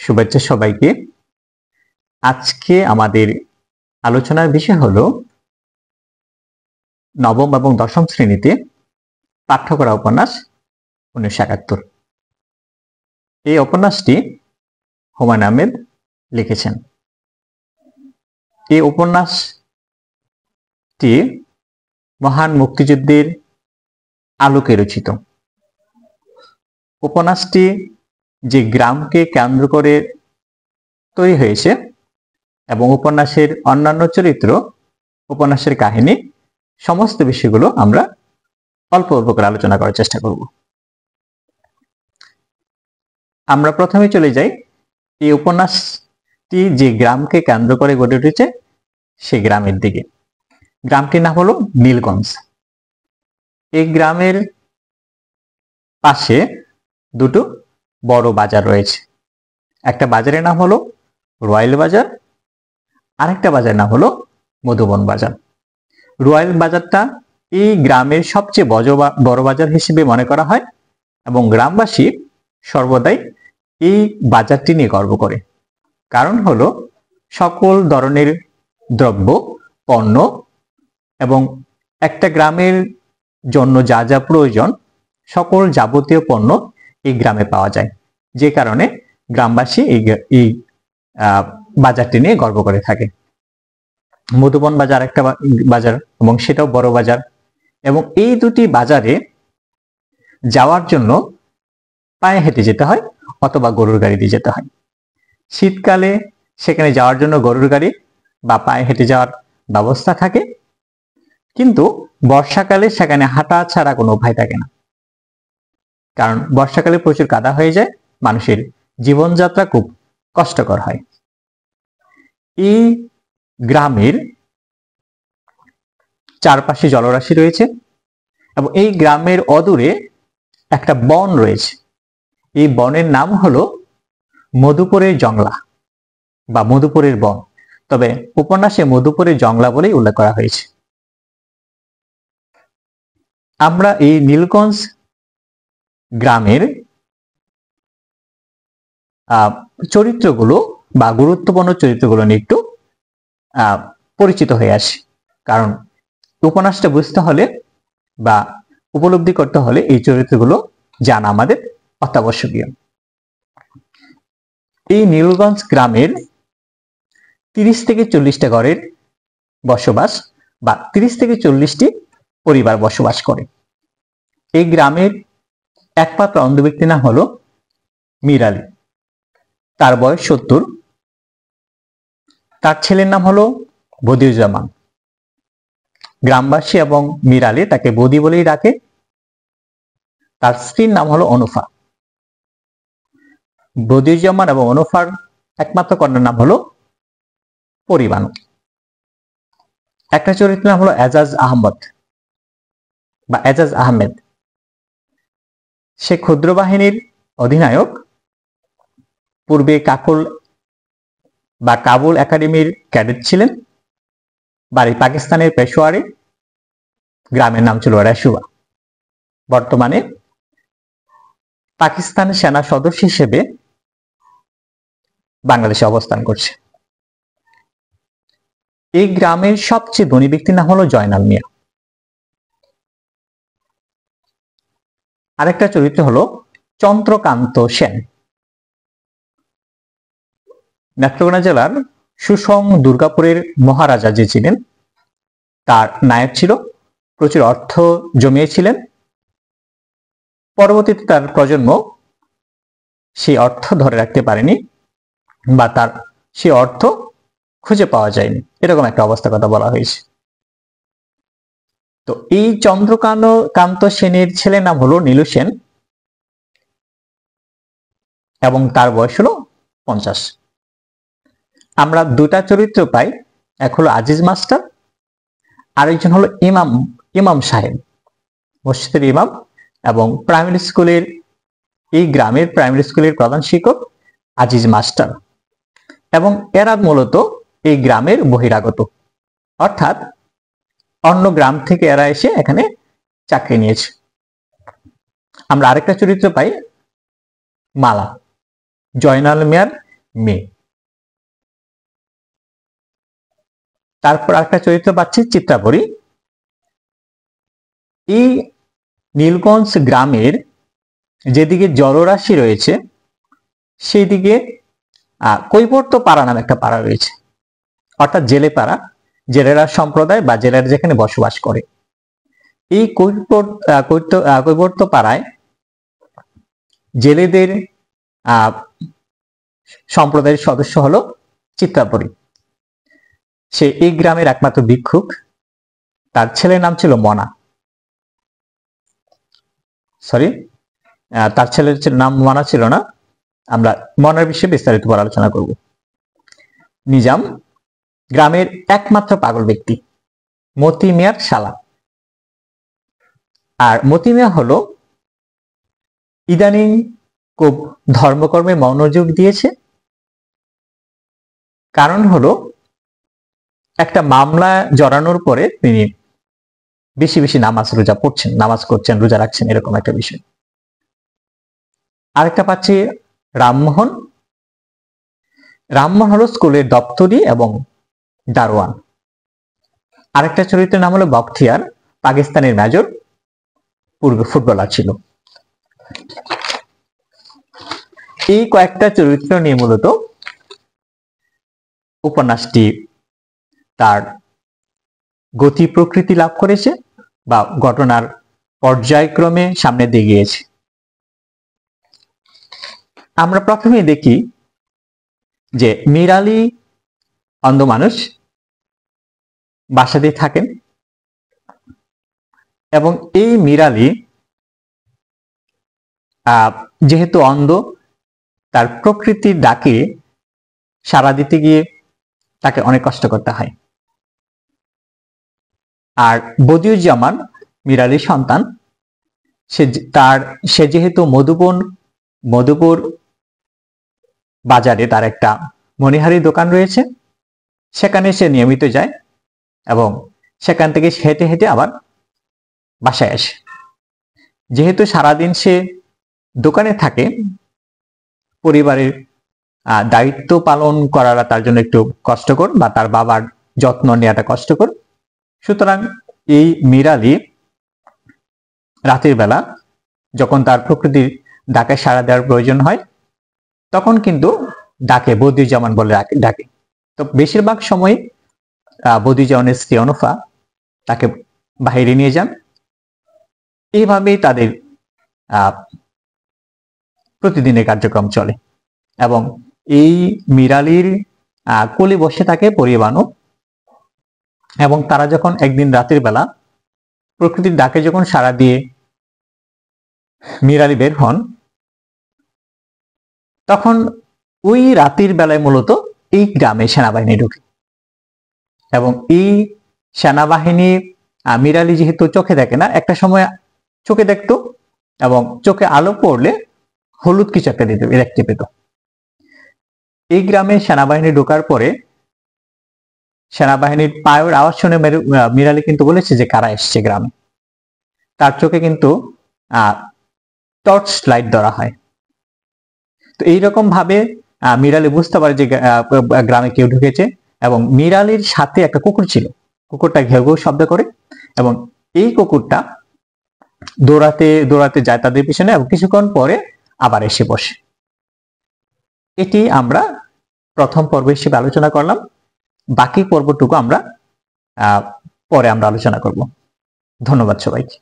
শুভেচ্ছা সবাইকে। আজকে আমাদের আলোচনার বিষয় হলো নবম এবং দশম শ্রেণীতে পাঠ্য করা উপন্যাস 1971। এই উপন্যাসটি হুমায়ুন আহমেদ লিখেছেন। এই উপন্যাসটি মহান মুক্তিযুদ্ধের আলোকে রচিত। উপন্যাসটি যে গ্রামকে কেন্দ্র করে তৈরি হয়েছে এবং উপন্যাসের অন্যান্য চরিত্র, উপন্যাসের কাহিনী, সমস্ত বিষয়গুলো আমরা অল্প অল্প করে আলোচনা করার চেষ্টা করব। আমরা প্রথমে চলে যাই এই উপন্যাসটি যে গ্রামকে কেন্দ্র করে গড়ে উঠেছে সেই গ্রামের দিকে। গ্রামটির নাম হলো নীলগঞ্জ। এই গ্রামের পাশে দুটো বড় বাজার রয়েছে। একটা বাজারের নাম হলো রয়্যাল বাজার, আরেকটা বাজারের নাম হলো মধুবন বাজার। রয়্যাল বাজারটা এই গ্রামের সবচেয়ে বড় বাজার হিসেবে মনে করা হয় এবং গ্রামবাসী সর্বদাই এই বাজারটি নিয়ে গর্ব করে। কারণ হলো সকল ধরনের দ্রব্য, পণ্য এবং একটা গ্রামের জন্য যা যা প্রয়োজন সকল যাবতীয় পণ্য এই গ্রামে পাওয়া যায়, যে কারণে গ্রামবাসী এই বাজারটি নিয়ে গর্ব করে থাকে। মধুবন বাজার একটা বাজার এবং সেটাও বড় বাজার, এবং এই দুটি বাজারে যাওয়ার জন্য পায়ে হেঁটে যেতে হয় অথবা গরুর গাড়ি দিয়ে যেতে হয়। শীতকালে সেখানে যাওয়ার জন্য গরুর গাড়ি বা পায়ে হেঁটে যাওয়ার ব্যবস্থা থাকে, কিন্তু বর্ষাকালে সেখানে হাঁটা ছাড়া কোনো উপায় থাকে না। কারণ বর্ষাকালে প্রচুর কাদা হয়ে যায়, মানুষের জীবনযাত্রা খুব কষ্টকর হয়। এই গ্রামের চারপাশে জলরাশি রয়েছে এবং এই গ্রামের অদূরে একটা বন রয়েছে। এই বনের নাম হলো মধুপুরের জংলা বা মধুপুরের বন, তবে উপন্যাসে মধুপুরের জংলা বলেই উল্লেখ করা হয়েছে। আমরা এই নীলগঞ্জ গ্রামের চরিত্রগুলো বা গুরুত্বপূর্ণ চরিত্রগুলো নিয়ে একটু পরিচিত হয়ে আসি, কারণ উপন্যাসটা বুঝতে হলে বা উপলব্ধি করতে হলে এই চরিত্রগুলো জানা আমাদের অত্যাবশ্যকীয়। এই নীলগঞ্জ গ্রামের 30 থেকে 40টা ঘরের বসবাস বা 30 থেকে 40টি পরিবার বসবাস করে। এই গ্রামের একমাত্র অন্ধ ব্যক্তির নাম হলো মীর আলী। তার বয়স 70। তার ছেলের নাম হলো বদিউজ্জামান। গ্রামবাসী এবং মীর আলী তাকে বদি বলেই ডাকে। তার স্ত্রীর নাম হলো অনুফা। বদিউজ্জামান এবং অনুফার একমাত্র কন্যার নাম হলো পরিবান। একটা চরিত্রের নাম হলো এজাজ আহমদ বা এজাজ আহমেদ। সে ক্ষুদ্র বাহিনীর অধিনায়ক। পূর্বে কাবুল একাডেমির ক্যাডেট ছিলেন। বাড়ি পাকিস্তানের পেশোয়ারে। গ্রামের নাম ছিল রেশুয়া। বর্তমানে পাকিস্তান সেনা সদস্য হিসেবে বাংলাদেশে অবস্থান করছে। এই গ্রামের সবচেয়ে ধনী ব্যক্তির নাম হলো জয়নাল মিয়া। আরেকটা চরিত্র হলো চন্দ্রকান্ত সেন। নেত্রকোনা জেলার সুসং দুর্গাপুরের মহারাজা যে ছিলেন তার নায়ক ছিল, প্রচুর অর্থ জমিয়েছিলেন। পরবর্তীতে তার প্রজন্ম সেই অর্থ ধরে রাখতে পারেনি বা তার সেই অর্থ খুঁজে পাওয়া যায়নি, এরকম একটা অবস্থার কথা বলা হয়েছে। তো এই চন্দ্রকান্ত সেনের ছেলের নাম হলো নীলু সেন এবং তার বয়স হলো 50। আমরা দুটা চরিত্র পাই, এক হলো আজিজ মাস্টার, আরেকজন হলো ইমাম সাহেব, মসজিদের ইমাম এবং প্রাইমারি স্কুলের, এই গ্রামের প্রাইমারি স্কুলের প্রধান শিক্ষক আজিজ মাস্টার। এবং এরা মূলত এই গ্রামের বহিরাগত, অর্থাৎ অন্য গ্রাম থেকে এরা এসে এখানে চাকরি নিয়েছে। আমরা আরেকটা চরিত্র পাই মালা, জয়নাল মিয়ার মেয়ে। তারপর একটা চরিত্র পাচ্ছি চিত্রাপরী। এই নীলগঞ্জ গ্রামের যেদিকে জলরাশি রয়েছে সেই দিকে কৈবর্ত পাড়া নামে একটা পাড়া রয়েছে, অর্থাৎ জেলে পাড়া, জেলেরা সম্প্রদায় বা জেলেরা যেখানে বসবাস করে। এই কৈবর্ত পাড়ায় জেলেদের সম্প্রদায়ের সদস্য হলো চিত্রাপরী। সে এই গ্রামের একমাত্র ভিক্ষুক। তার ছেলের নাম ছিল মনা, তার ছেলের নাম মনা ছিল না। আমরা মনার বিষয়ে বিস্তারিত পর আলোচনা করব। নিজাম গ্রামের একমাত্র পাগল ব্যক্তি, মতি মিয়ার শালা। আর মতি মিয়া হলো ইদানিং খুব ধর্মকর্মে মনোযোগ দিয়েছে। কারণ হলো একটা মামলা জড়ানোর পরে তিনি বেশি বেশি নামাজ রোজা পড়ছেন, নামাজ করছেন, রোজা রাখছেন, এরকম একটা বিষয়। আরেকটা পাচ্ছি রামমোহন। রামমোহন হলো স্কুলের দপ্তরি এবং দারোয়ান। আরেকটা চরিত্রের নাম হলো বখতিয়ার, পাকিস্তানের মেজর, পূর্বে ফুটবলার ছিল। এই কয়েকটা চরিত্র নিয়ে মূলত উপন্যাসটি তার গতি প্রকৃতি লাভ করেছে বা ঘটনার পর্যায়ক্রমে সামনে দিয়ে গিয়েছে। আমরা প্রথমে দেখি যে মীর আলী অন্ধ মানুষ, বাসাতেই থাকেন, এবং এই মীর আলী যেহেতু অন্ধ, তার প্রকৃতির ডাকে সাড়া দিতে গিয়ে তাকে অনেক কষ্ট করতে হয়। আর বদিউজ্জামান মীর আলীর সন্তান, সে যেহেতু মধুপুর বাজারে তার একটা মণিহারি দোকান রয়েছে, সেখানে সে নিয়মিত যায় এবং সেখান থেকে হেঁটে হেঁটে আবার বাসায় আসে। যেহেতু সারাদিন সে দোকানে থাকে, পরিবারের দায়িত্ব পালন করাটা তার জন্য একটু কষ্টকর, বা তার বাবার যত্ন নেওয়াটা কষ্টকর। সুতরাং এই মীর আলী রাতের বেলা যখন তার প্রকৃতির ডাকে সাড়া দেওয়ার প্রয়োজন হয়, তখন কিন্তু ডাকে বদিউজ্জামান বলে ডাকে। তো বেশিরভাগ সময় বদিউজ্জামানের স্ত্রী অনুফা তাকে বাহিরে নিয়ে যান। এইভাবেই তাদের প্রতিদিনের কার্যক্রম চলে এবং এই মীর আলীর কোলে বসে থাকে পরিবানু। এবং তারা যখন একদিন রাতের বেলা প্রকৃতির ডাকে যখন সাড়া দিয়ে মীর আলী বের হন, তখন ওই রাতের বেলায় মূলত এই গ্রামে সেনাবাহিনী ঢুকে এবং এই সেনাবাহিনী মীর আলী যেহেতু চোখে দেখে না, একটা সময় চোখে দেখতো এবং চোখে আলো পড়লে হলুদ কিছু একটা দেখতে পেত। এই গ্রামে সেনাবাহিনী ঢোকার পরে সেনাবাহিনীর পায়ের আওয়াজ শুনে মীর আলী কিন্তু বলেছে যে কারা এসছে গ্রামে। তার চোখে কিন্তু টর্চ লাইট ধরা হয়। তো এইরকম ভাবে মীর আলী বুঝতে পারে যে গ্রামে কেউ ঢুকেছে, এবং মীর আলীর সাথে একটা কুকুর ছিল। কুকুরটা ঘেউ ঘেউ শব্দ করে এবং এই কুকুরটা দৌড়াতে দৌড়াতে যায় তাদের পিছনে এবং কিছুক্ষণ পরে আবার এসে বসে। এটি আমরা প্রথম পর্ব হিসেবে আলোচনা করলাম। বাকি পর্বটুকু আমরা পরে আলোচনা করব। ধন্যবাদ সবাইকে।